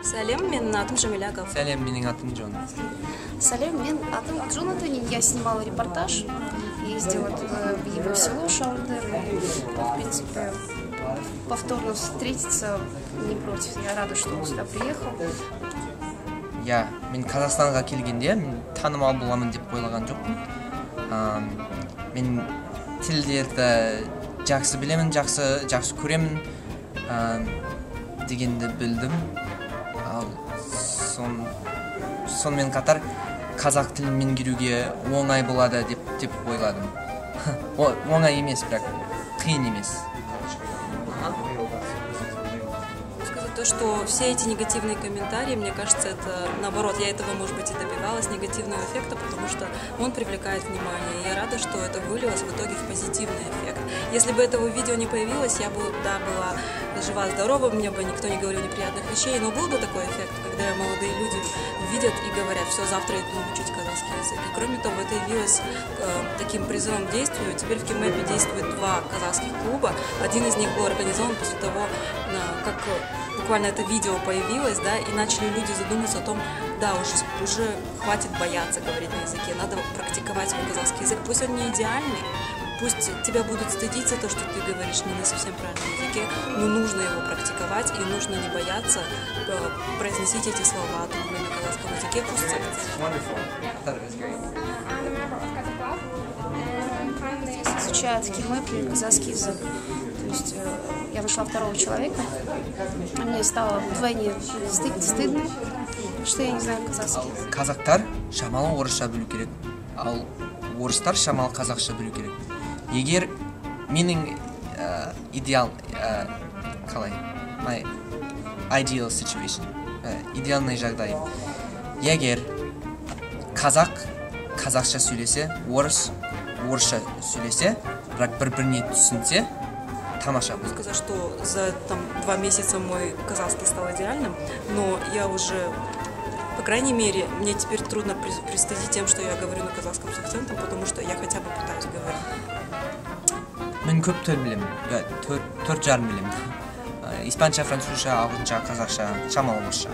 Сәлем, менің атым Жамиля Гав. Сәлем, менің атым Джон. Салем, мен атым Джонатан, я снимала репортаж, ездила в его село Шаурдер, и, в принципе, повторно встретиться не против. Я рада, что он сюда приехал. Мен Қазақстанға келгенде танымал боламын деп ойлаған жоқпын. Мен тілдерді жақсы білемін, жақсы көремін дегенді білдім. Сонымен қатар қазақ тілін меңгеруге оңай болады деп ойладым. Оңай емес, бірақ қиын емес. То, что все эти негативные комментарии, мне кажется, это наоборот, я этого, может быть, и добивалась, негативного эффекта, потому что он привлекает внимание. И я рада, что это вылилось в итоге в позитивный эффект. Если бы этого видео не появилось, я бы, была жива-здорова, мне бы никто не говорил неприятных вещей, но был бы такой эффект, когда молодые люди видят и говорят: все, завтра иду учить казахский язык. И кроме того, это явилось таким призывом к действию. Теперь в Кемэпе действует 2 казахских клуба. Один из них был организован после того, как буквально это видео появилось, да, и начали люди задумываться о том, да, уже хватит бояться говорить на языке, надо практиковать свой казахский язык. Пусть он не идеальный, пусть тебя будут стыдить за то, что ты говоришь не на совсем правильном языке, но нужно его практиковать и нужно не бояться произносить эти слова на казахском языке. Пусть Здесь изучают в Кемэпе казахский язык. То есть я нашла второго человека, мне стало вдвойне стыдно, что я не знаю казахский язык. Қазақтар шамалы орысша білу керек, ал орыстар шамалы қазақша білу керек. Егер менің идеал, қалай, my ideal situation, идеальный жағдай, егер қазақ қазақша сөйлесе, орысша сөйлесе, бірақ бір-біріне түсінсе, тамаша. Могу сказать, что за 2 месяца мой казахский стал идеальным, но я уже, по крайней мере, мне теперь трудно пристыдить тем, что я говорю на казахском с акцентом, потому что я хотя бы пытаюсь говорить. Мен көп тіл білемін, 4 жарым білемін. Испанша, французша, ағылшынша, қазақша, шамалы орысша.